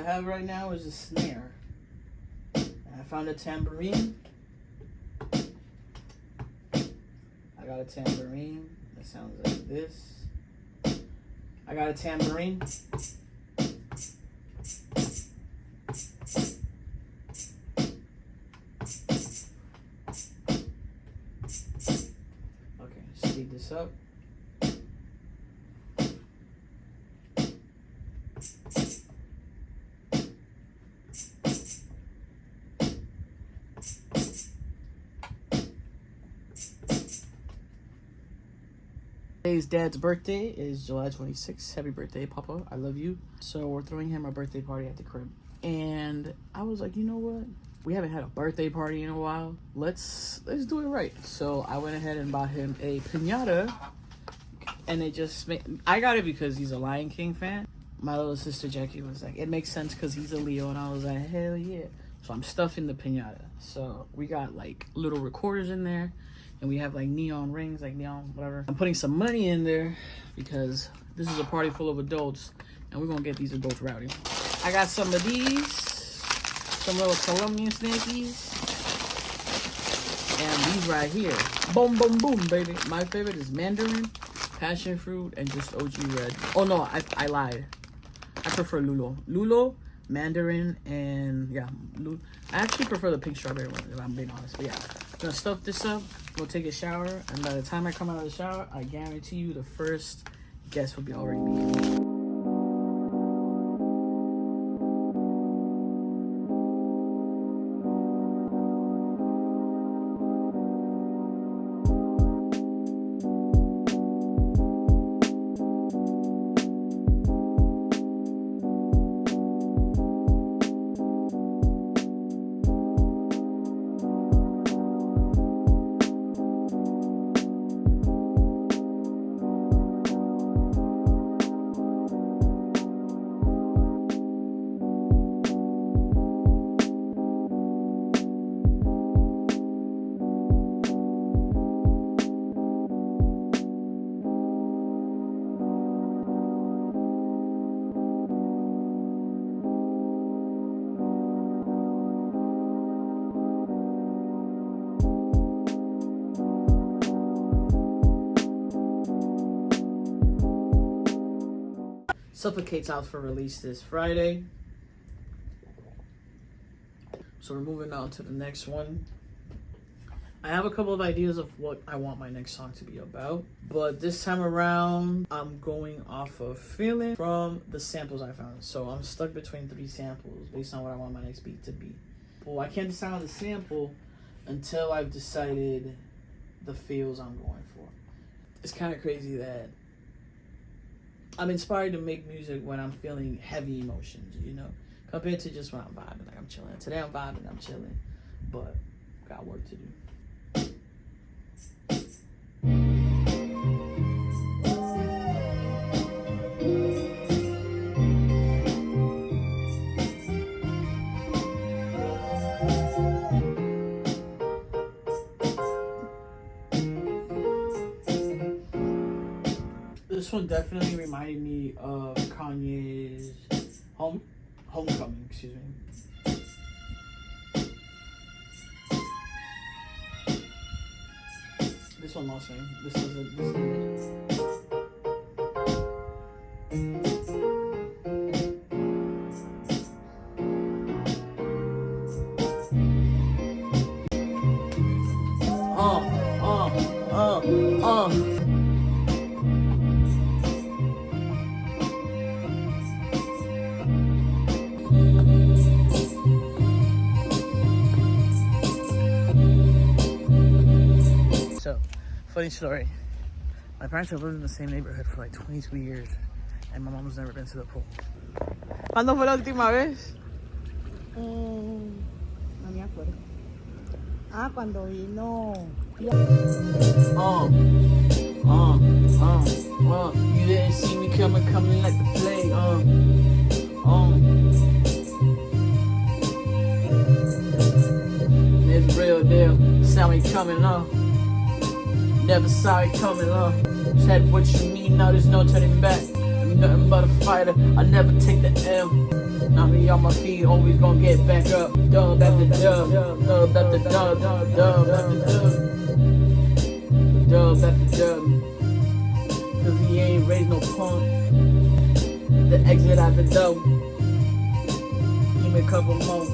have right now is a snare. And I found a tambourine. I got a tambourine that sounds like this. I got a tambourine. Okay, speed this up. Today's dad's birthday is July 26th. Happy birthday, Papa. I love you. So we're throwing him a birthday party at the crib. And I was like, you know what? We haven't had a birthday party in a while. Let's do it right. So I went ahead and bought him a piñata. And it just I got it because he's a Lion King fan. My little sister Jackie was like, it makes sense because he's a Leo. And I was like, hell yeah. So I'm stuffing the piñata. So we got like little recorders in there. And we have like neon rings, like neon, whatever. I'm putting some money in there because this is a party full of adults. And we're going to get these adults rowdy. I got some of these. Some little Colombian snackies. And these right here. Boom, boom, boom, baby. My favorite is mandarin, passion fruit, and just OG red. Oh, no, I lied. I prefer lulo. Lulo, mandarin, and yeah. I actually prefer the pink strawberry one, if I'm being honest. But yeah, I'm going to stuff this up. Go take a shower, and by the time I come out of the shower, I guarantee you the first guest will be already me. Suffocate's out for release this Friday. So we're moving on to the next one. I have a couple of ideas of what I want my next song to be about, but this time around I'm going off of feeling from the samples I found. So I'm stuck between 3 samples based on what I want my next beat to be. Well, I can't decide on the sample until I've decided the feels I'm going for. It's kind of crazy that I'm inspired to make music when I'm feeling heavy emotions, you know, compared to just when I'm vibing, like I'm chilling. Today I'm vibing, I'm chilling, but got work to do. This one definitely reminded me of Kanye's Homecoming, excuse me. This one lost me. This is it. So, funny story. My parents have lived in the same neighborhood for like 22 years, and my mom's never been to the pool. ¿Cuándo fue la última vez? No me acuerdo. Ah, cuando vino. You didn't see me coming like the plague. It's real deal. Saw me coming, Never saw it coming, Said what you mean, now there's no turning back. nothing but a fighter. I never take the L. Not me on my feet, always gonna get back up. Dub after dub, dub after dub, dub after dub, dub after dub. Cause he ain't raised no punk. The exit out the door. Give me a couple more.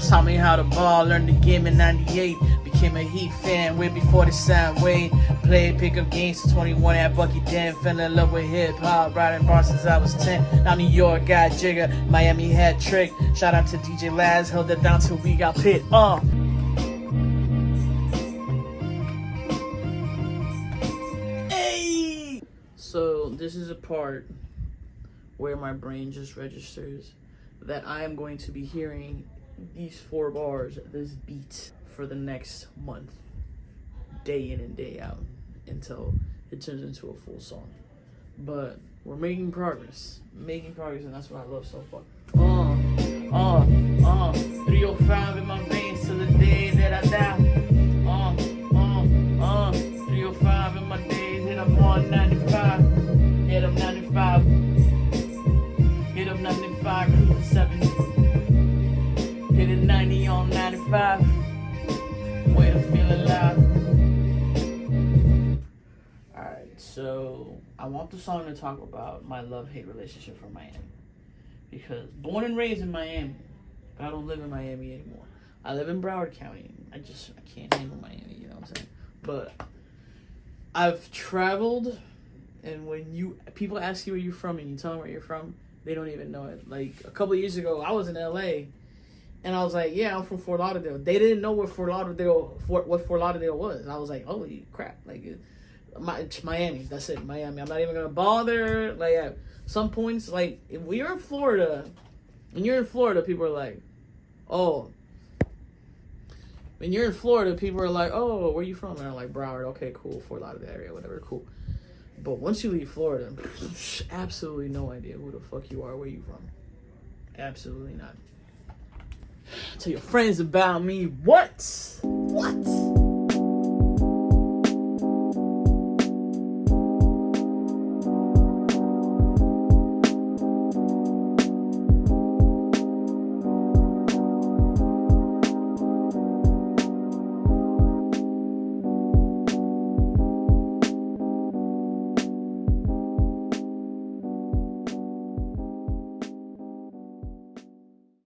Taught me how to ball, learned the game in 98. Became a Heat fan way before the sound wave. Played pickup games to 21 at Bucky Den. Fell in love with hip hop, riding bars since I was 10. Now New York got Jigger, Miami had Trick. Shout out to DJ Laz, held it down till we got pit. Hey! So this is a part where my brain just registers that I am going to be hearing these 4 bars, this beat, for the next month, day in and day out, until it turns into a full song. But we're making progress, and that's what I love so far. 305 in my veins till the day that I die. 305 in my days, hit up on 95, hit up 95. Hit up 95, cruise to 70. Hit it 90 on 95. Way to feel alive. Alright, so I want the song to talk about my love-hate relationship from Miami. Because born and raised in Miami, but I don't live in Miami anymore. I live in Broward County. I can't handle Miami, you know what I'm saying? But I've traveled, and when people ask you where you're from and you tell them where you're from, they don't even know it. Like, a couple of years ago, I was in LA, and I was like, yeah, I'm from Fort Lauderdale. They didn't know what Fort Lauderdale was. And I was like, holy crap. Like, it's Miami. That's it, Miami. I'm not even going to bother. Like, at some points, like, if you're in Florida, people are like, oh. When you're in Florida, people are like, oh, where you from? And I'm like, Broward. Okay, cool. Fort Lauderdale area, whatever, cool. But once you leave Florida, absolutely no idea who the fuck you are, where you from. Absolutely not. Tell your friends about me. What?